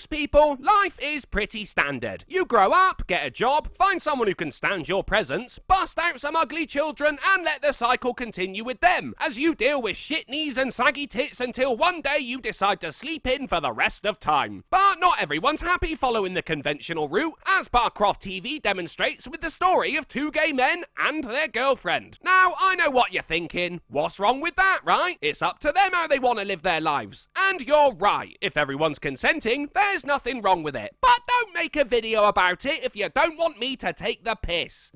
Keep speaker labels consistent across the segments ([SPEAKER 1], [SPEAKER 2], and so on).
[SPEAKER 1] most people, life is pretty standard. You grow up, get a job, find someone who can stand your presence, bust out some ugly children, and let the cycle continue with them, as you deal with shit knees and saggy tits until one day you decide to sleep in for the rest of time. But not everyone's happy following the conventional route, as Barcroft TV demonstrates with the story of two gay men and their girlfriend. Now, I know what you're thinking. What's wrong with that, right? It's up to them how they want to live their lives. And you're right. If everyone's consenting, there's nothing wrong with it. But don't make a video about it if you don't want me to take the piss.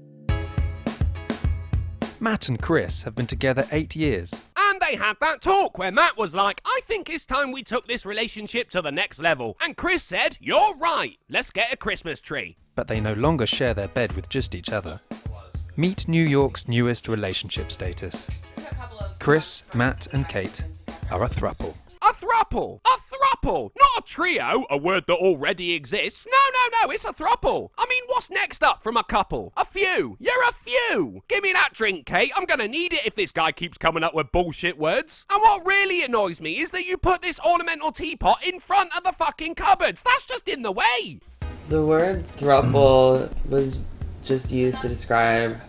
[SPEAKER 2] Matt and Chris have been together 8 years.
[SPEAKER 1] And they had that talk where Matt was like, I think it's time we took this relationship to the next level. And Chris said, you're right, let's get a Christmas tree.
[SPEAKER 2] But they no longer share their bed with just each other. Meet New York's newest relationship status. Chris, Matt and Kate are a throuple.
[SPEAKER 1] A throuple! A throuple! Not a trio, a word that already exists. No, it's a throuple. I mean, what's next up from a couple? A few. You're a few. Give me that drink, Kate. I'm gonna need it if this guy keeps coming up with bullshit words. And what really annoys me is that you put this ornamental teapot in front of the fucking cupboards. That's just in the way.
[SPEAKER 3] The word throuple was just used to describe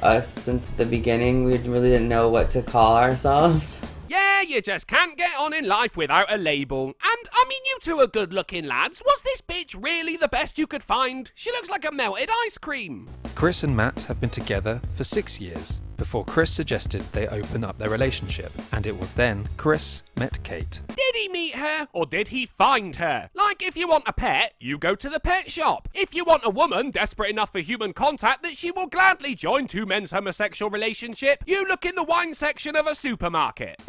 [SPEAKER 3] us since the beginning. We really didn't know what to call ourselves.
[SPEAKER 1] Yeah, you just can't get on in life without a label. And, I mean, you two are good-looking lads. Was this bitch really the best you could find? She looks like a melted ice cream.
[SPEAKER 2] Chris and Matt have been together for 6 years, before Chris suggested they open up their relationship. And it was then Chris met Kate.
[SPEAKER 1] Did he meet her, or did he find her? Like, if you want a pet, you go to the pet shop. If you want a woman desperate enough for human contact that she will gladly join two men's homosexual relationship, you look in the wine section of a supermarket.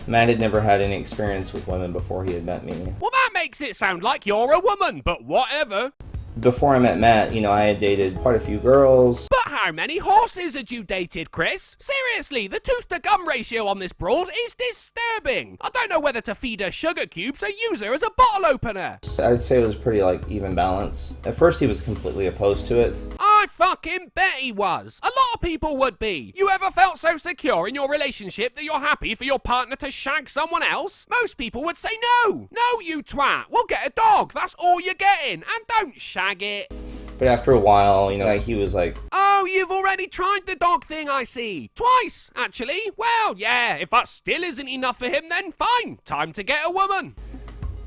[SPEAKER 4] Matt had never had any experience with women before he had met me.
[SPEAKER 1] Well, that makes it sound like you're a woman, but whatever.
[SPEAKER 4] Before I met Matt, I had dated quite a few girls.
[SPEAKER 1] But how many horses had you dated, Chris? Seriously, the tooth-to-gum ratio on this broad is disturbing. I don't know whether to feed her sugar cubes or use her as a bottle opener.
[SPEAKER 4] I'd say it was pretty, even balance. At first, he was completely opposed to it.
[SPEAKER 1] I fucking bet he was. A lot of people would be. You ever felt so secure in your relationship that you're happy for your partner to shag someone else? Most people would say no. No, you twat. We'll get a dog. That's all you're getting. And don't shag it.
[SPEAKER 4] But after a while, he was like,
[SPEAKER 1] oh, you've already tried the dog thing, I see. Twice, actually. Well, yeah, if that still isn't enough for him, then fine. Time to get a woman.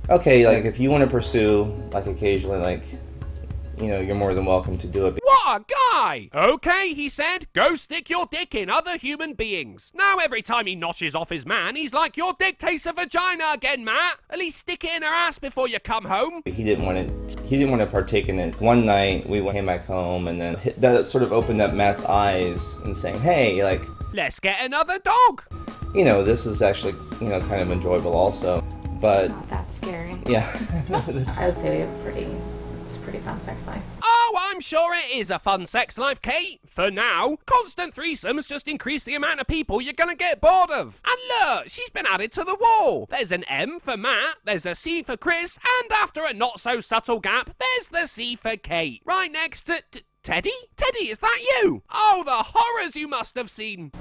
[SPEAKER 4] Okay, if you want to pursue, occasionally, you're more than welcome to do it.
[SPEAKER 1] What a guy! Okay, he said, go stick your dick in other human beings. Now every time he notches off his man, he's like, your dick tastes of vagina again, Matt. At least stick it in her ass before you come home.
[SPEAKER 4] He didn't want to partake in it. One night, we came back home, and then that sort of opened up Matt's eyes and saying, hey,
[SPEAKER 1] let's get another dog.
[SPEAKER 4] This is actually, kind of enjoyable also. But
[SPEAKER 5] it's not that scary.
[SPEAKER 4] Yeah.
[SPEAKER 5] I would say we have it's a pretty fun sex life.
[SPEAKER 1] Oh, I'm sure it is a fun sex life, Kate. For now, constant threesomes just increase the amount of people you're gonna get bored of. And look, she's been added to the wall. There's an M for Matt, there's a C for Chris, and after a not-so-subtle gap, there's the C for Kate. Right next to... Teddy? Teddy, is that you? Oh, the horrors you must have seen.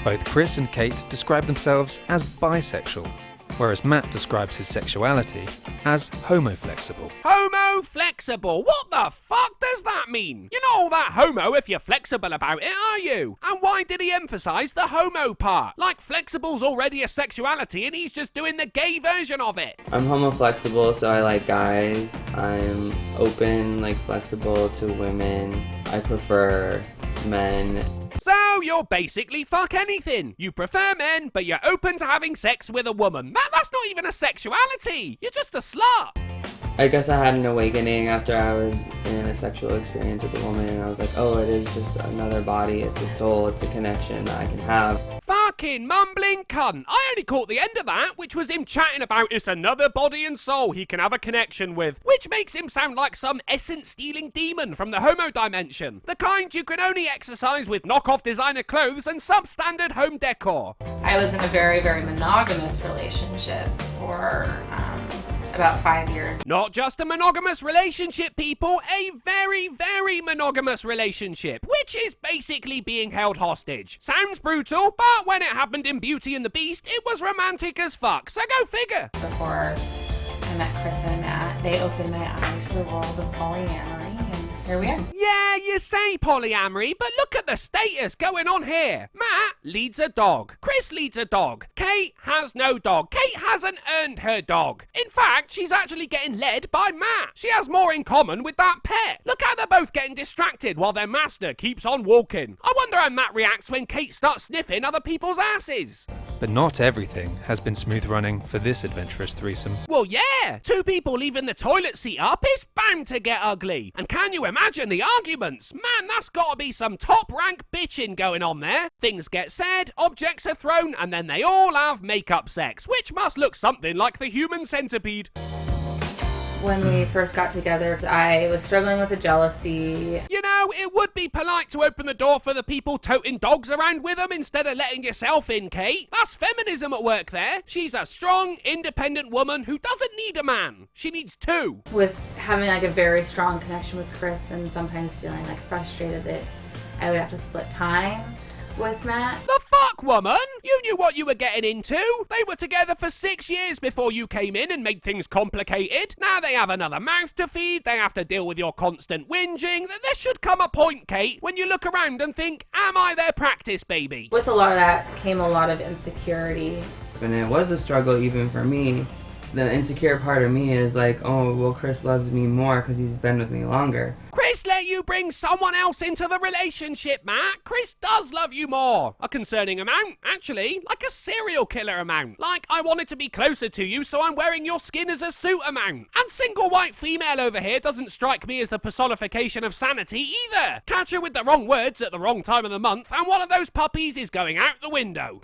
[SPEAKER 2] Both Chris and Kate describe themselves as bisexual, whereas Matt describes his sexuality as homoflexible.
[SPEAKER 1] Homoflexible? What the fuck does that mean? You're not all that homo if you're flexible about it, are you? And why did he emphasize the homo part? Like flexible's already a sexuality and he's just doing the gay version of it.
[SPEAKER 3] I'm homoflexible, so I like guys. I'm open, flexible to women. I prefer men.
[SPEAKER 1] So you're basically fuck anything. You prefer men, but you're open to having sex with a woman. That's not even a sexuality. You're just a slut.
[SPEAKER 3] I guess I had an awakening after I was in a sexual experience with a woman, and I was like, oh, it is just another body, it's a soul, it's a connection that I can have.
[SPEAKER 1] Fucking mumbling cunt. I only caught the end of that, which was him chatting about it's another body and soul he can have a connection with, which makes him sound like some essence-stealing demon from the homo dimension. The kind you can only exercise with knockoff designer clothes and substandard home decor.
[SPEAKER 5] I was in a very, very monogamous relationship for about 5 years.
[SPEAKER 1] Not just a monogamous relationship, people, a very, very monogamous relationship, which is basically being held hostage. Sounds brutal, but when it happened in Beauty and the Beast, it was romantic as fuck, so go figure.
[SPEAKER 5] Before I I met Chris and Matt, they opened my eyes to the world of polyamory, and here we are.
[SPEAKER 1] Yeah, you say polyamory, but look at the status going on here. Matt leads a dog. Chris leads a dog. Kate has no dog. Kate hasn't earned her dog. In fact, she's actually getting led by Matt. She has more in common with that pet. Look how they're both getting distracted while their master keeps on walking. I wonder how Matt reacts when Kate starts sniffing other people's asses.
[SPEAKER 2] But not everything has been smooth running for this adventurous threesome.
[SPEAKER 1] Well, yeah, two people leaving the toilet seat up is bound to get ugly. And can you imagine the arguments? Man, that's gotta be some top-rank bitching going on there. Things get said, objects are thrown, and then they all have makeup sex, which must look something like the human centipede.
[SPEAKER 5] When we first got together, I was struggling with the jealousy.
[SPEAKER 1] You know, it would be polite to open the door for the people toting dogs around with them instead of letting yourself in, Kate. That's feminism at work there. She's a strong, independent woman who doesn't need a man. She needs two.
[SPEAKER 5] With having like a very strong connection with Chris and sometimes feeling like frustrated that I would have to split time with Matt.
[SPEAKER 1] The fuck, woman? You knew what you were getting into. They were together for 6 years before you came in and made things complicated. Now they have another mouth to feed. They have to deal with your constant whinging. There should come a point, Kate, when you look around and think, am I their practice baby?
[SPEAKER 5] With a lot of that came a lot of insecurity.
[SPEAKER 3] And it was a struggle even for me. The insecure part of me is like, oh, well, Chris loves me more because he's been with me longer.
[SPEAKER 1] Chris let you bring someone else into the relationship, Matt. Chris does love you more. A concerning amount, actually. Like a serial killer amount. Like, I wanted to be closer to you, so I'm wearing your skin as a suit amount. And single white female over here doesn't strike me as the personification of sanity either. Catch her with the wrong words at the wrong time of the month, and one of those puppies is going out the window.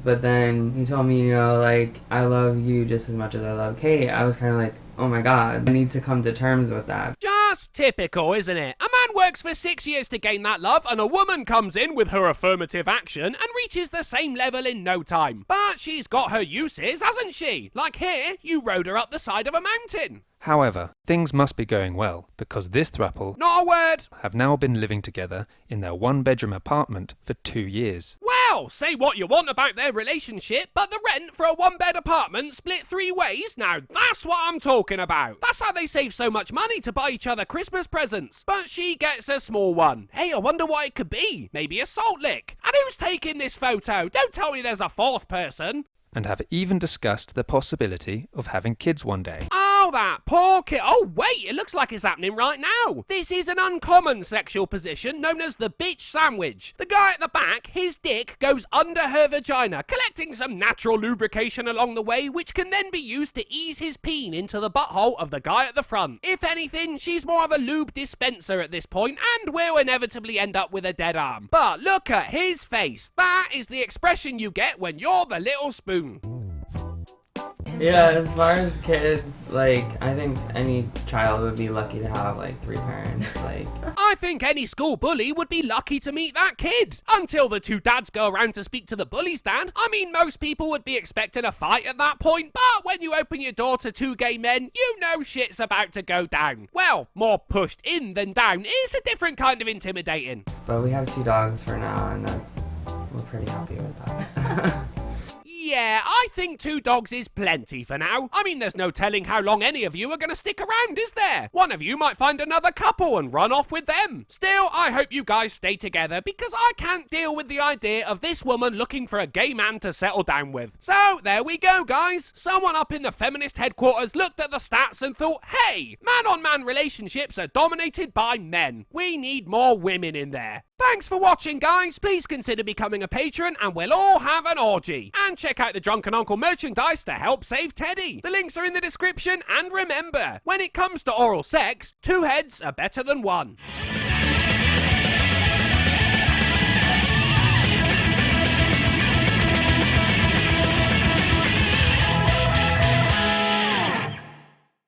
[SPEAKER 3] But then he told me, you know, like, I love you just as much as I love Kate. I was kind of like, oh my God, I need to come to terms with that.
[SPEAKER 1] Just typical, isn't it? A man works for 6 years to gain that love, and a woman comes in with her affirmative action and reaches the same level in no time. But she's got her uses, hasn't she? Like here, you rode her up the side of a mountain.
[SPEAKER 2] However, things must be going well, because this throuple
[SPEAKER 1] Not a word.
[SPEAKER 2] have now been living together in their one-bedroom apartment for 2 years.
[SPEAKER 1] Well, say what you want about their relationship, but the rent for a one-bed apartment split 3 ways, now that's what I'm talking about. That's how they save so much money to buy each other Christmas presents. But she gets a small one. Hey, I wonder what it could be. Maybe a salt lick. And who's taking this photo? Don't tell me there's a fourth person.
[SPEAKER 2] And have even discussed the possibility of having kids one day.
[SPEAKER 1] Oh, that poor kid. Oh, wait, it looks like it's happening right now. This is an uncommon sexual position known as the bitch sandwich. The guy at the back, his dick goes under her vagina, collecting some natural lubrication along the way, which can then be used to ease his peen into the butthole of the guy at the front. If anything, she's more of a lube dispenser at this point and will inevitably end up with a dead arm. But look at his face. That is the expression you get when you're the little spoon.
[SPEAKER 3] Yeah, as far as kids, like, I think any child would be lucky to have, like, 3 parents, like...
[SPEAKER 1] I think any school bully would be lucky to meet that kid. Until the 2 dads go around to speak to the bully stand. I mean, most people would be expecting a fight at that point, but when you open your door to 2 gay men, you know shit's about to go down. Well, more pushed in than down. It's a different kind of intimidating.
[SPEAKER 3] But we have 2 dogs for now, and we're pretty happy with that.
[SPEAKER 1] Yeah, I think 2 dogs is plenty for now. I mean, there's no telling how long any of you are going to stick around, is there? One of you might find another couple and run off with them. Still, I hope you guys stay together because I can't deal with the idea of this woman looking for a gay man to settle down with. So, there we go, guys. Someone up in the feminist headquarters looked at the stats and thought, hey, man-on-man relationships are dominated by men. We need more women in there. Thanks for watching, guys. Please consider becoming a patron and we'll all have an orgy. And check out the Drunken Uncle merchandise to help save Teddy. The links are in the description, and remember, when it comes to oral sex, 2 heads are better than 1.